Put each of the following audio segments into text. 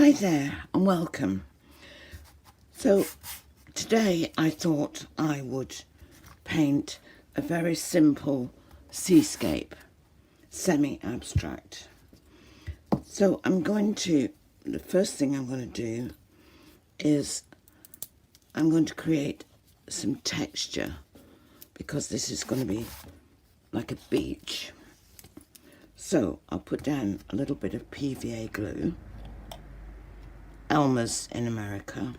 Hi there and welcome. So today I thought I would paint a very simple seascape, semi-abstract. So the first thing I'm going to do is I'm going to create some texture because this is going to be like a beach. So I'll put down a little bit of PVA glue, Elmer's in America,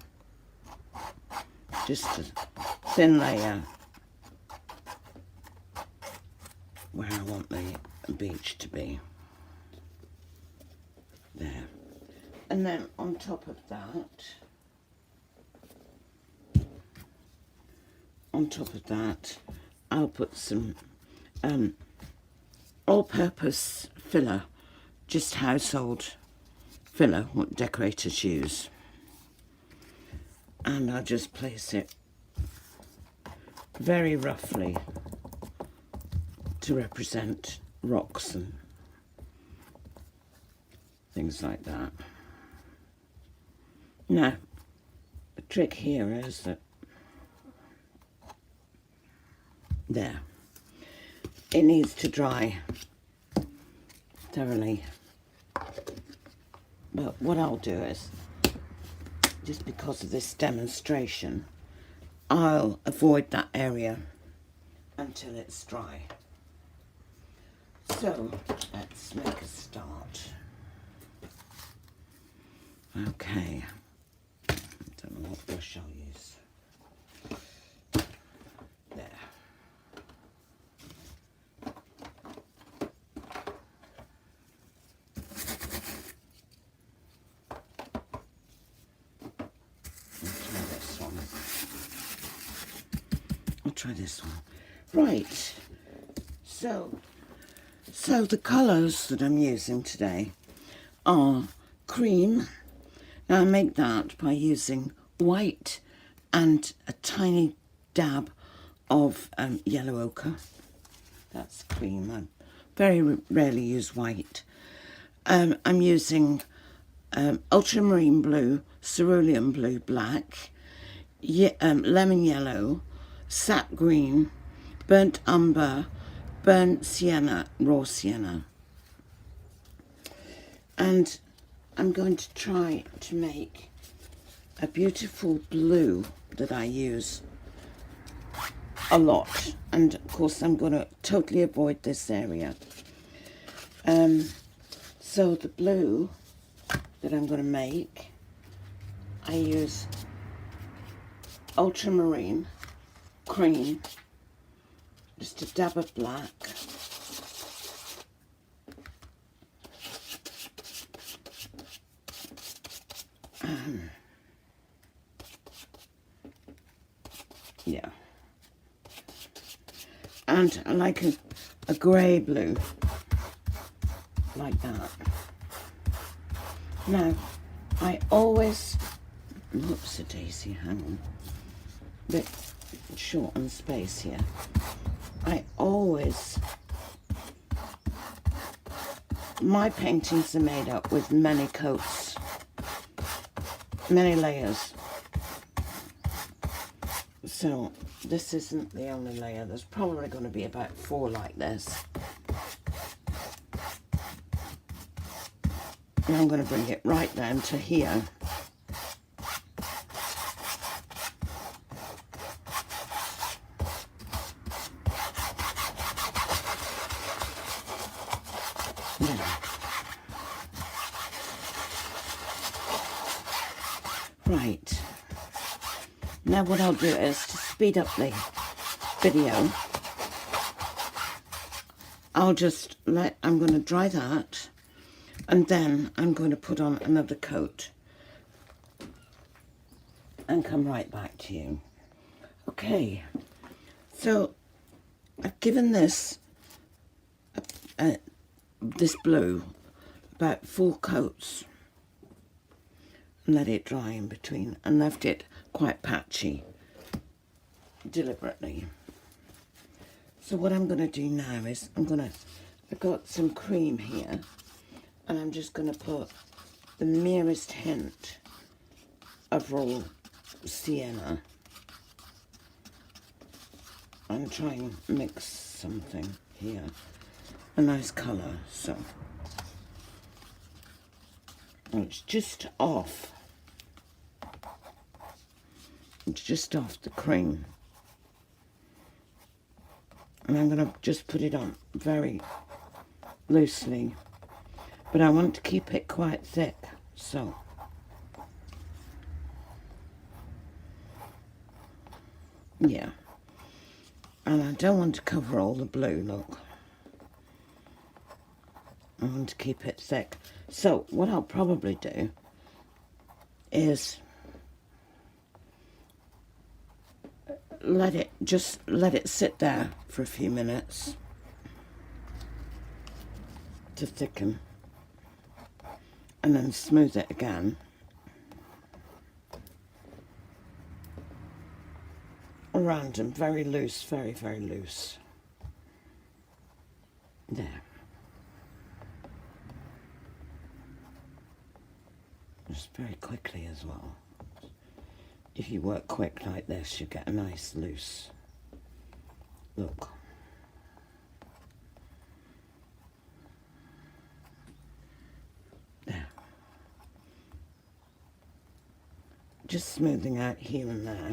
just a thin layer where I want the beach to be. There. And then on top of that, I'll put some all-purpose filler, just household filler, what decorators use. And I'll just place it very roughly to represent rocks and things like that. Now, the trick here is that there, it needs to dry thoroughly. But what I'll do is, just because of this demonstration, I'll avoid that area until it's dry. So let's make a start. Okay, I don't know what brush I'll use. There. I'll try this one. Right, so the colours that I'm using today are cream. Now I make that by using white and a tiny dab of yellow ochre. That's cream. I very rarely use white. I'm using ultramarine blue, cerulean blue, black, lemon yellow, sap green, burnt umber, burnt sienna, raw sienna. And I'm going to try to make a beautiful blue that I use a lot. And of course I'm going to totally avoid this area. So the blue that I'm going to make, I use ultramarine, cream, just a dab of black, yeah, and I like a grey blue, like that. Now, I always, whoops-a-daisy, hang on, a bit short on space here. My paintings are made up with many coats, many layers. So this isn't the only layer. There's probably going to be about 4 like this. And I'm going to bring it right down to here. Right, now what I'll do is, to speed up the video, I'm going to dry that, and then I'm going to put on another coat and come right back to you. Okay, so I've given this blue about 4 coats and let it dry in between, and left it quite patchy deliberately. So what I'm going to do now is I've got some cream here, and I'm just going to put the merest hint of raw sienna and try and mix something here, a nice colour. So it's just off. It's just off the cream. And I'm going to just put it on very loosely. But I want to keep it quite thick, so. Yeah. And I don't want to cover all the blue, look. I want to keep it thick. So what I'll probably do is let it sit there for a few minutes to thicken, and then smooth it again. Around and very loose, very, very loose. There. Just very quickly as well. If you work quick like this, you get a nice loose look. There. Just smoothing out here and there.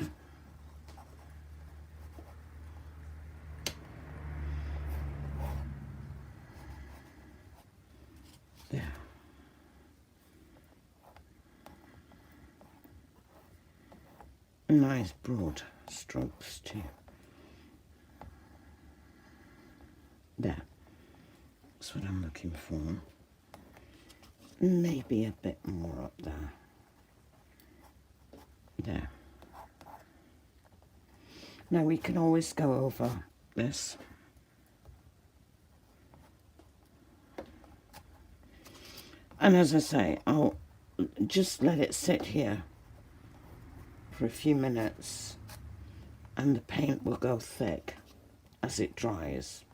There. Nice broad strokes too. There. That's what I'm looking for. Maybe a bit more up there. There. Now we can always go over this. And as I say, I'll just let it sit here for a few minutes and the paint will go thick as it dries.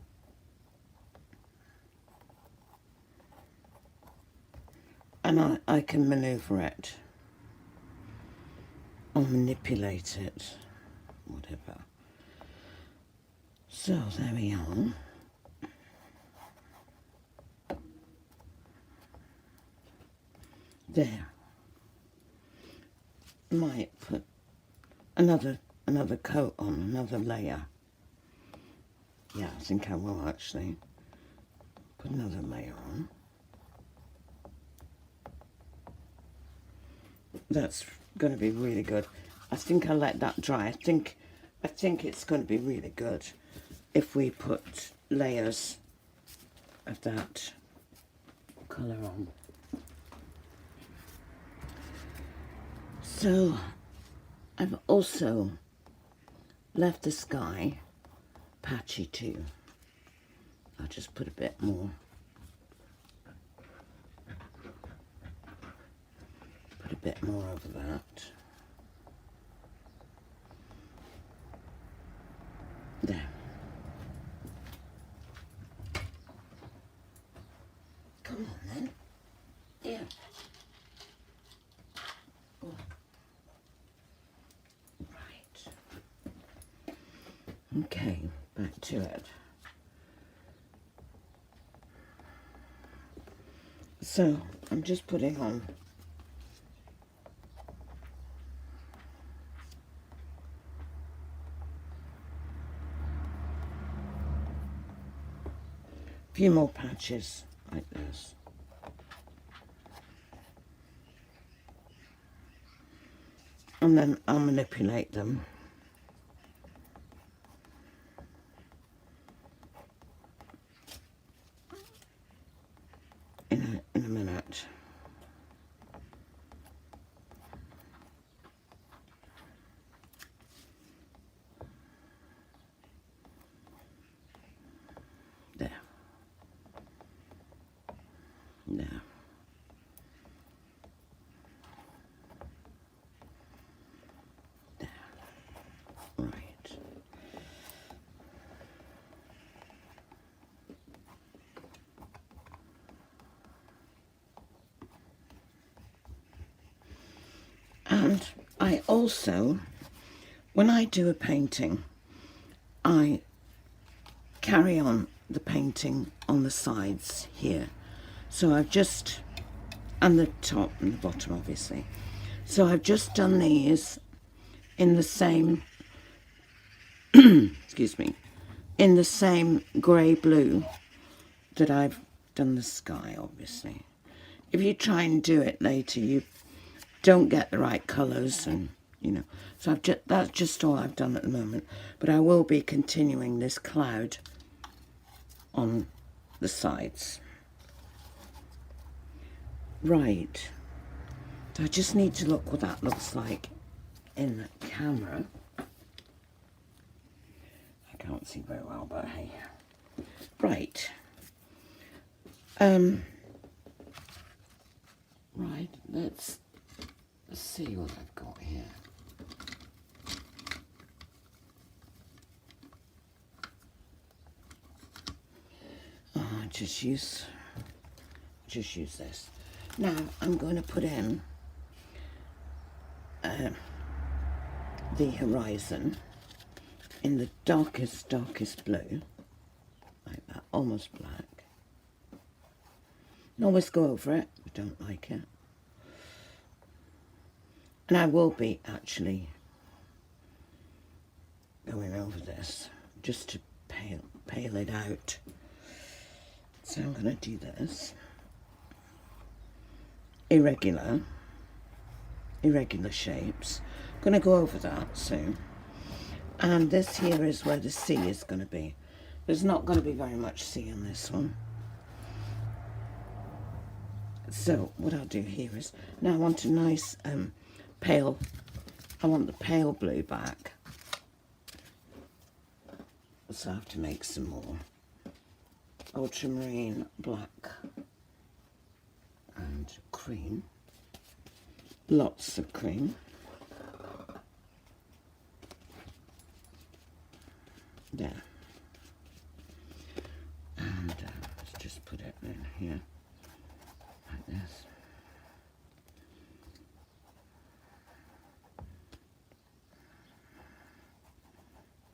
And I can maneuver it or manipulate it, whatever. So there we are. There. Might put another coat on, another layer. Yeah, I think I will actually put another layer on. That's going to be really good. I think I'll let that dry. I think it's going to be really good if we put layers of that colour on. So I've also left the sky patchy too. I'll just put a bit more. Put a bit more over that. There. Come on then. Yeah. Oh. Right. Okay, back to it. So I'm just putting on a few more patches like this. And then I'll manipulate them. In a minute. There. There. There. And I also, when I do a painting, I carry on the painting on the sides here. So I've just, and the top and the bottom obviously. So I've just done these in the same, excuse me, in the same grey blue that I've done the sky, obviously. If you try and do it later, you don't get the right colours, and you know. So that's just all I've done at the moment. But I will be continuing this cloud on the sides. Right. So I just need to look what that looks like in the camera. I can't see very well, but hey. Right. Right, let's see what I've got here. Oh, just use this. Now I'm going to put in the horizon in the darkest blue, like that, almost black. And always go over it if you don't like it. And I will be actually going over this just to pale it out. So I'm going to do this. Irregular shapes. I'm going to go over that soon. And this here is where the sea is going to be. There's not going to be very much sea on this one. So what I'll do here is, now I want a nice pale, I want the pale blue back. So I have to make some more. Ultramarine, black and cream. Lots of cream. There. And let's just put it in here. Like this.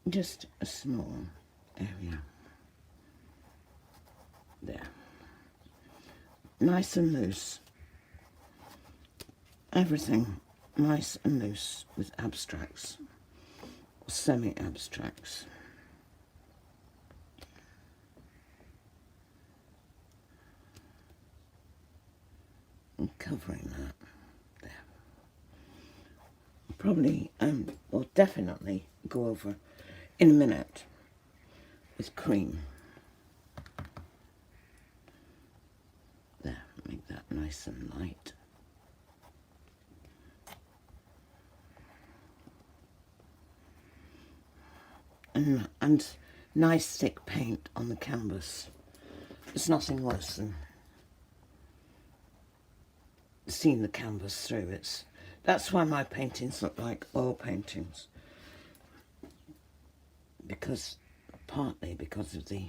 Just a small area. There. Nice and loose. Everything nice and loose with abstracts, or semi-abstracts. And covering that there. Probably, or definitely go over in a minute with cream. There, make that nice and light. And nice thick paint on the canvas. There's nothing worse than seeing the canvas through. That's why my paintings look like oil paintings, partly because of the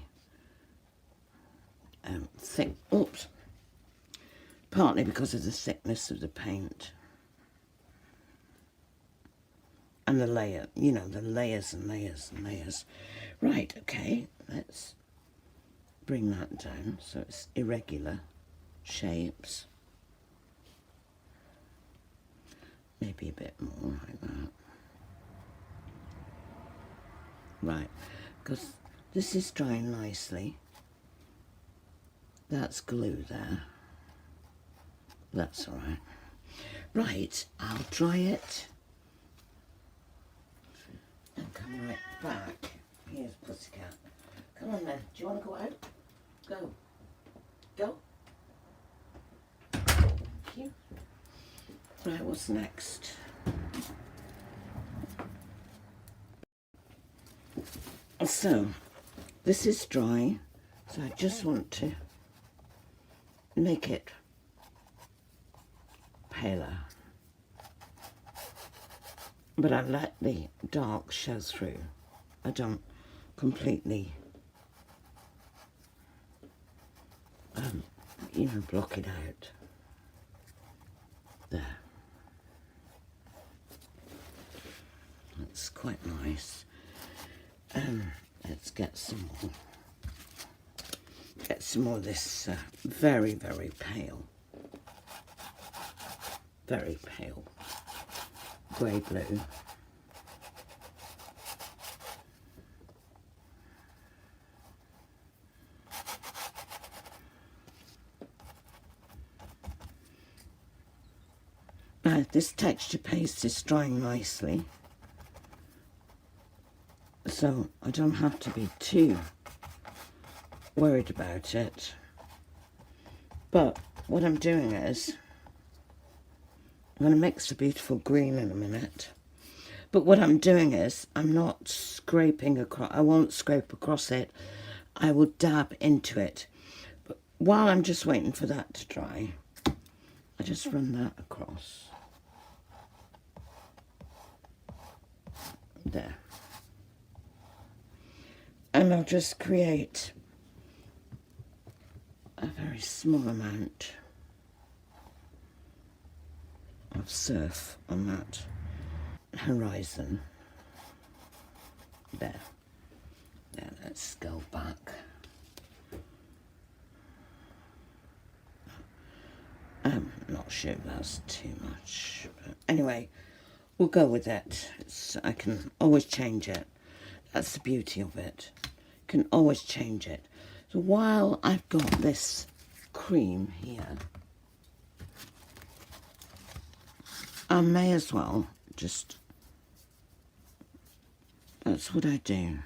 partly because of the thickness of the paint and the layer, you know, the layers and layers and layers. Right, okay, let's bring that down so it's irregular shapes. Maybe a bit more like that. Right, because this is drying nicely. That's glue there. That's all right. Right, I'll dry it. And come right back. Here's Pussycat. Come on then. Do you want to go out? Go. Go. Thank you. Right, what's next? So, this is dry, so I just want to make it paler. But I let the dark show through. I don't completely, block it out. There. that's quite nice. Let's get some more of this very, very pale grey blue. Now this texture paste is drying nicely, so I don't have to be too worried about it. But what I'm doing is, I'm going to mix the beautiful green in a minute, but what I'm doing is, I'm not scraping across, I won't scrape across it, I will dab into it. But while I'm just waiting for that to dry, I just run that across. There. And I'll just create a very small amount of surf on that horizon. There. Now let's go back. I'm not sure that's too much, but anyway, we'll go with it. I can always change it. That's the beauty of it. You can always change it. So while I've got this cream here, I may as well just, that's what I do.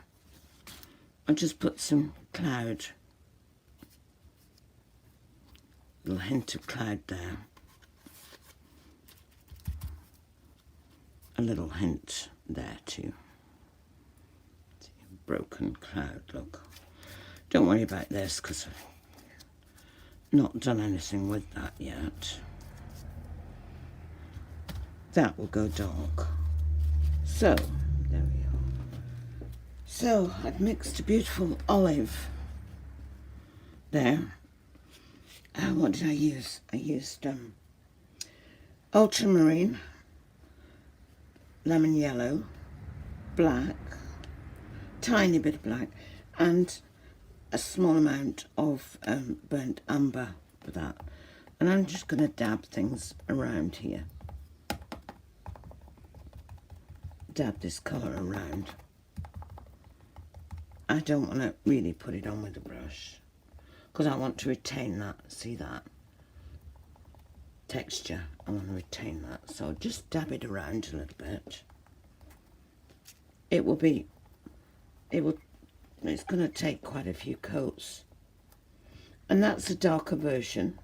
I just put some cloud, little hint of cloud there. A little hint there too. Broken cloud look. Don't worry about this because I've not done anything with that yet. That will go dark. So, there we are. So, I've mixed a beautiful olive there. What did I use? I used ultramarine, lemon yellow, black, tiny bit of black, and a small amount of burnt umber for that. And I'm just going to dab things around here. Dab this colour around. I don't want to really put it on with a brush because I want to retain that, see that texture, I want to retain that, so just dab it around a little bit. It's going to take quite a few coats, and that's a darker version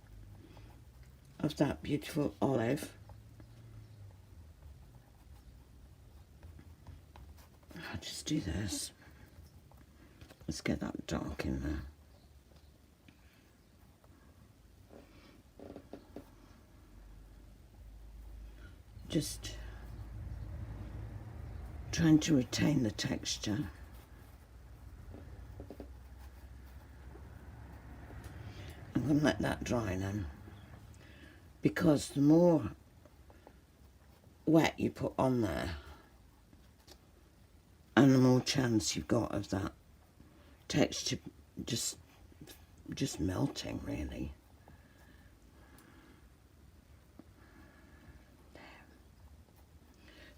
of that beautiful olive. I'll just do this. Let's get that dark in there. Just trying to retain the texture. I'm going to let that dry then, because the more wet you put on there, and the more chance you've got of that texture just melting, really.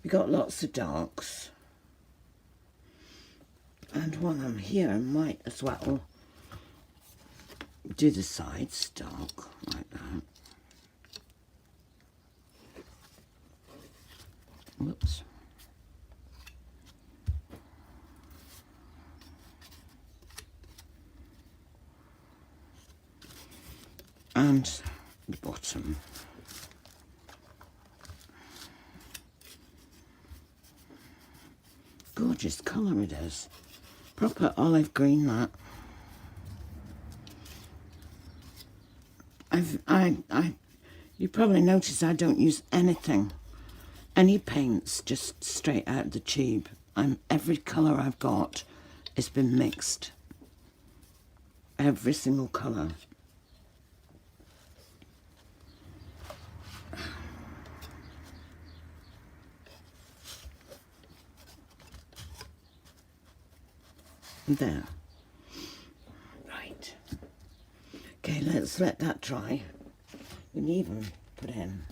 We've got lots of darks, and while I'm here I might as well do the sides dark like that. Whoops. And the bottom. Gorgeous colour it is. Proper olive green, that. You probably notice I don't use anything, any paints, just straight out of the tube. Every colour I've got has been mixed. Every single colour. There. Right. Okay, let's let that dry. We can even put in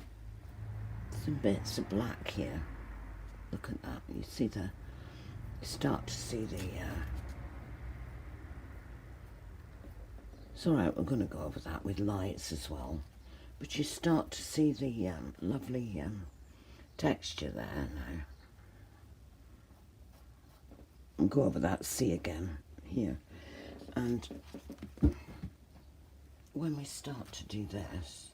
some bits of black here. Look at that. You see you start to see the, it's alright, we're going to go over that with lights as well. But you start to see the lovely texture there now. I'll go over that sea again here. And when we start to do this,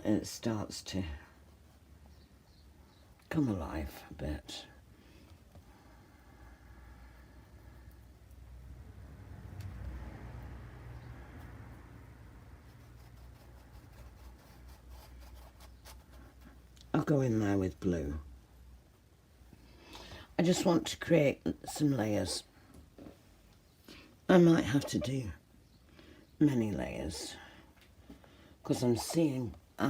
it starts to come alive a bit. I'll go in there with blue. I just want to create some layers. I might have to do many layers because I'm seeing the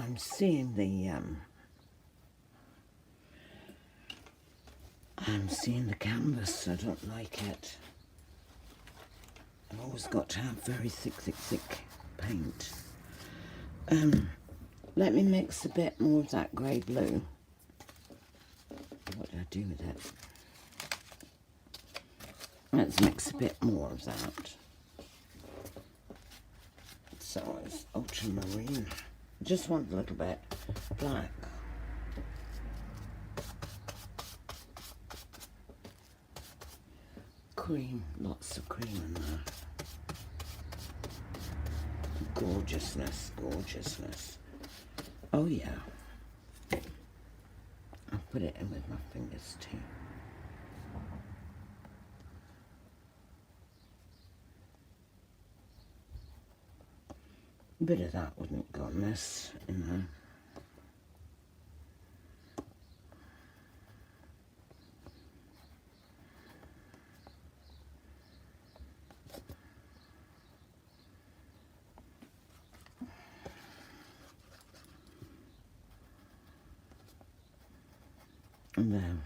canvas. I don't like it. I've always got to have very thick paint. Let me mix a bit more of that grey blue. What do I do with it? Let's mix a bit more of that. So it's ultramarine. Just want a little bit black. Cream, lots of cream in there. Gorgeousness, gorgeousness. Oh yeah. I'll put it in with my fingers too. A bit of that wouldn't go on this in there. And then,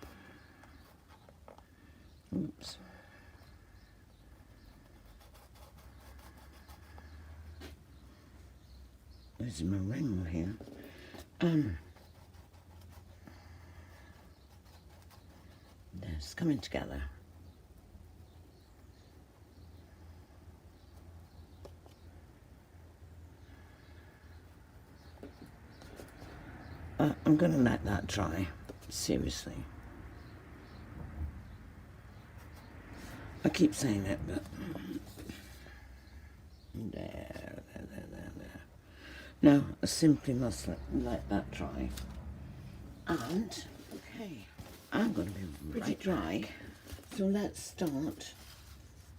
oops. There's my ring here. It's coming together. I'm going to let that dry. Seriously. I keep saying it, but there. Now, I simply must let that dry. And, okay, I'm going to be pretty dry. So let's start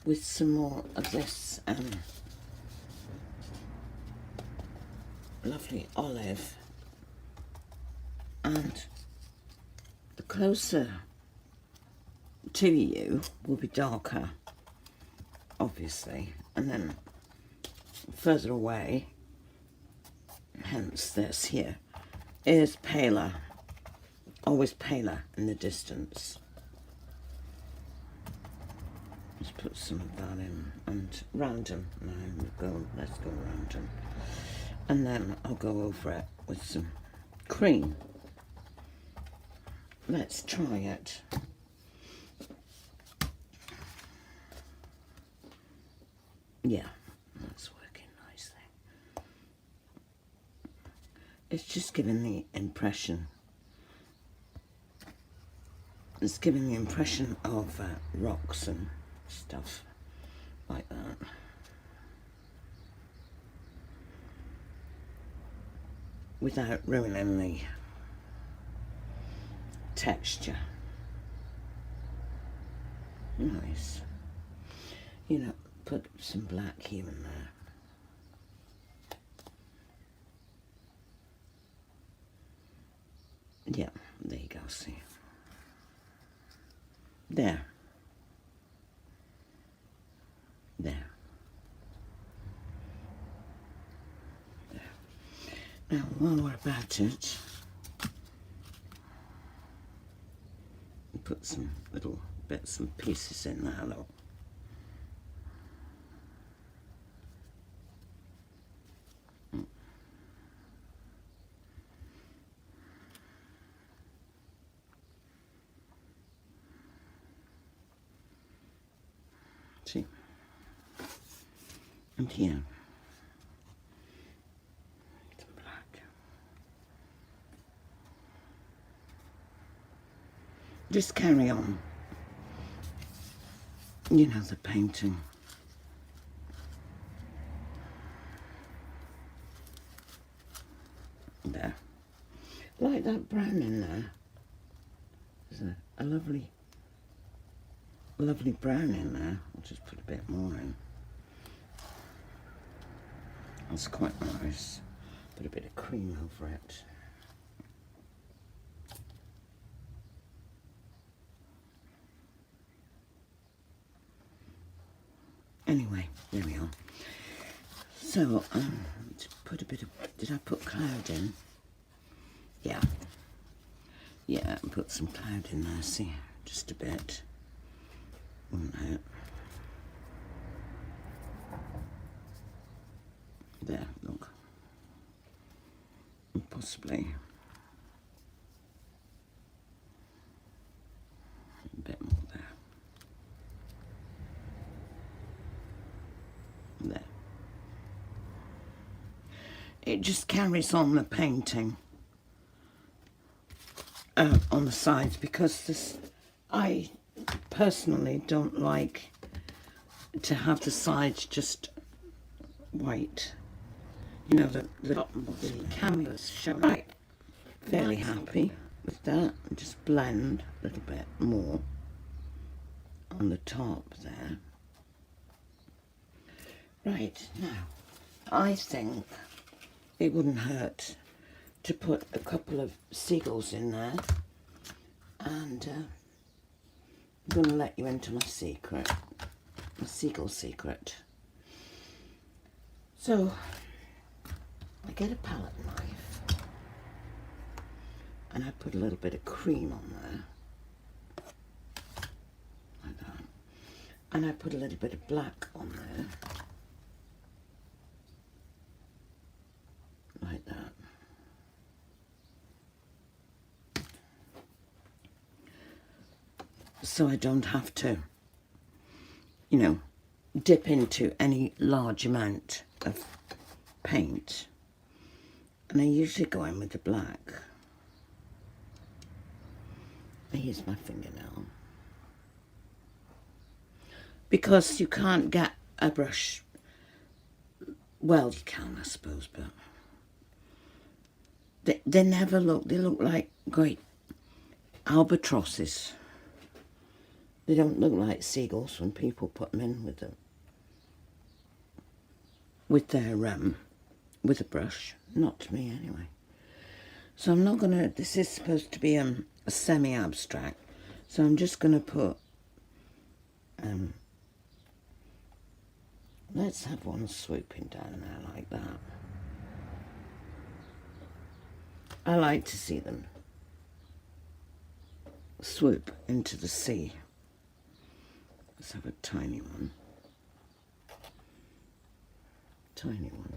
with some more of this lovely olive. And the closer to you will be darker, obviously, and then further away, hence this here, is paler, always paler in the distance. Let's put some of that in, and random, let's go random, and then I'll go over it with some cream. Let's try it. Yeah, that's working nicely. It's just giving the impression. It's giving the impression of rocks and stuff like that. Without ruining the texture. Nice. You know, put some black here and there. Yeah, there you go, see. There. There. There. Now, while we're about it, put some little bits and pieces in there, look. See? And here. Some black. Just carry on. You know, the painting. There. Like that brown in there. There's a lovely brown in there. I'll just put a bit more in. That's quite nice. Put a bit of cream over it. Anyway, there we are. So, put a bit of, did I put cloud in? Yeah. Yeah, put some cloud in there, see, just a bit. Wouldn't hurt. There, look. And possibly a bit more there. There. It just carries on the painting on the sides, because this, I personally don't like to have the sides just white. You know, the bottom of the canvas show. Right, fairly happy with that. Just blend a little bit more on the top there. Right, now, I think it wouldn't hurt to put a couple of seagulls in there, and I'm going to let you into my secret, my seagull secret. So, I get a palette knife, and I put a little bit of cream on there, like that, and I put a little bit of black on there, like that. So I don't have to, you know, dip into any large amount of paint. And I usually go in with the black. I use my fingernail. Because you can't get a brush, well, you can, I suppose, but they never look, they look like great albatrosses. They don't look like seagulls when people put them in with them, with their with a brush. Not to me anyway. So I'm not gonna, this is supposed to be a semi-abstract, so I'm just gonna put let's have one swooping down there like that. I like to see them swoop into the sea. Let's have a tiny one. Tiny one.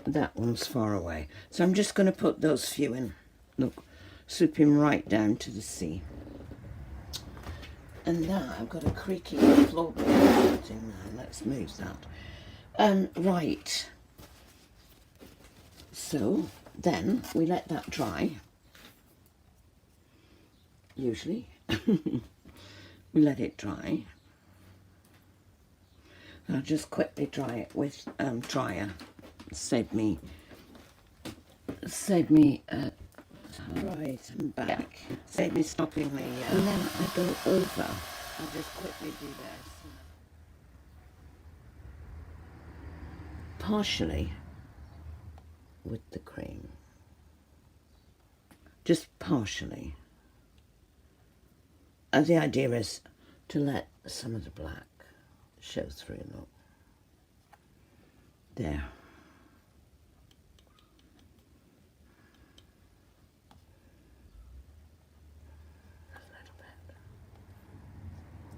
That one's far away. So I'm just going to put those few in. Look, swooping right down to the sea. And now I've got a creaky floorboard thing now. Let's move that. Right. So then we let that dry. Usually. We let it dry. I'll just quickly dry it with dryer. Save me right and back. Save me stopping the and then I go over. I'll just quickly do this. Partially with the cream. Just partially. The idea is to let some of the black show through. Look. There.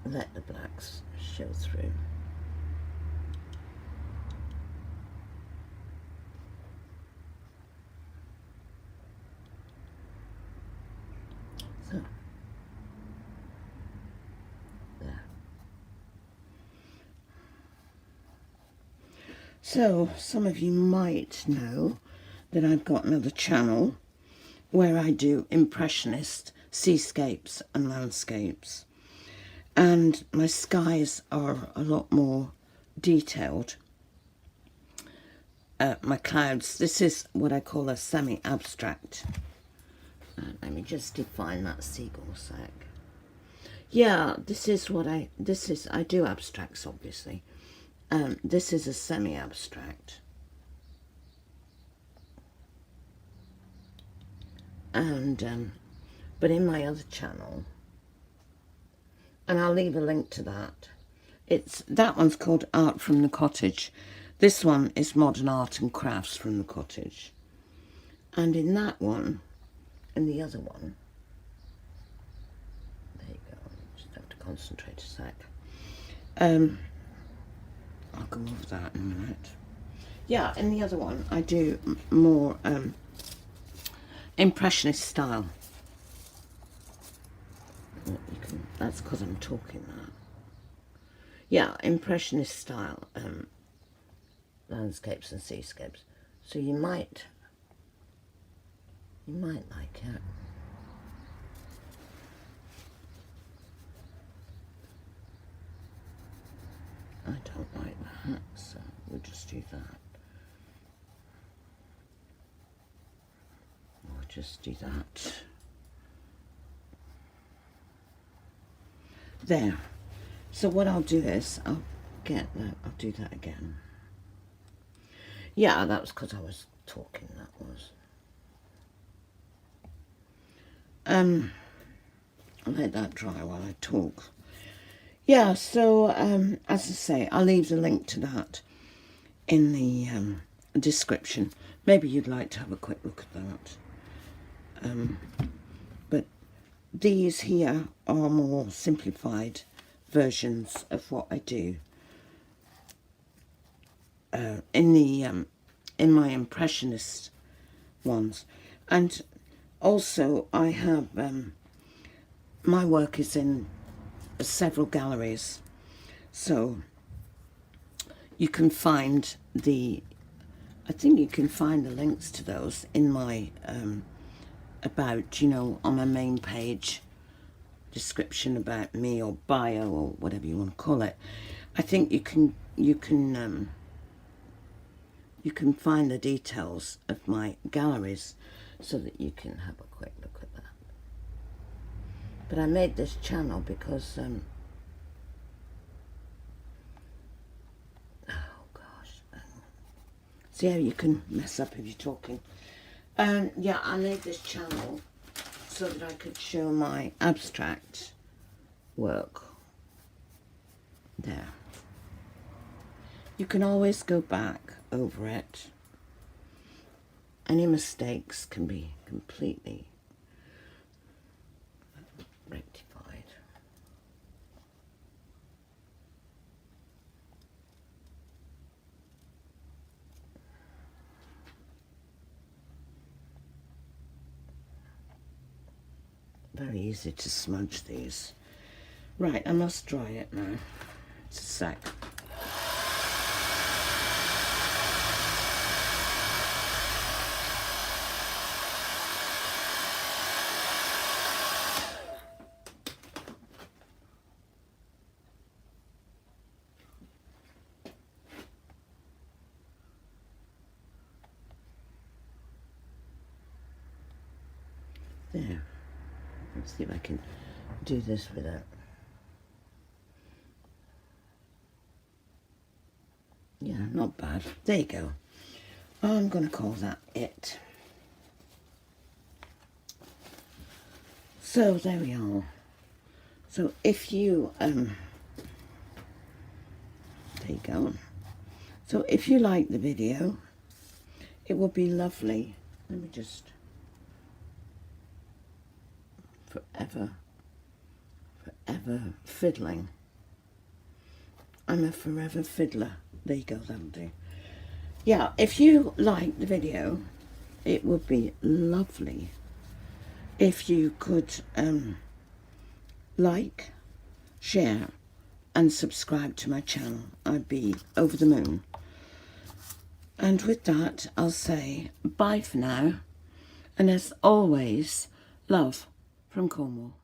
let the blacks show through. So, there. So, some of you might know that I've got another channel where I do impressionist seascapes and landscapes. And my skies are a lot more detailed. My clouds, this is what I call a semi-abstract. Let me just define that seagull sec. Yeah, I do abstracts obviously. This is a semi-abstract. And, but in my other channel, and I'll leave a link to that, that one's called Art from the Cottage. This one is Modern Art and Crafts from the Cottage. And in that one, in the other one, there you go, just have to concentrate a sec. I'll go over that in a minute. Yeah, in the other one, I do more impressionist style. That's because I'm talking that. Yeah, impressionist style landscapes and seascapes. So you might like it. I don't like that, so we'll just do that. We'll just do that. There. So what I'll do is, I'll do that again. Yeah, that was because I was talking, that was. I'll let that dry while I talk. Yeah, so as I say, I'll leave the link to that in the description. Maybe you'd like to have a quick look at that. But these here are more simplified versions of what I do. In my impressionist ones, and also I have my work is in several galleries, so you can find I think you can find the links to those in my about, you know, on my main page, description about me or bio or whatever you want to call it. I think you can find the details of my galleries so that you can have a quick look at that. But I made this channel because oh gosh, see how you can mess up if you're talking. Yeah, I made this channel so that I could show my abstract work. There. You can always go back over it. Any mistakes can be completely rectified. Very easy to smudge these. Right, I must dry it now. It's a sec. There. Let's see if I can do this without. Yeah, not bad. There you go. I'm going to call that it. So there we are. So if you there you go. So if you like the video, it would be lovely. Let me just forever fiddling. I'm a forever fiddler. There you go, that'll do. Yeah, if you like the video, it would be lovely if you could like, share and subscribe to my channel. I'd be over the moon. And with that, I'll say bye for now. And as always, love from Cornwall.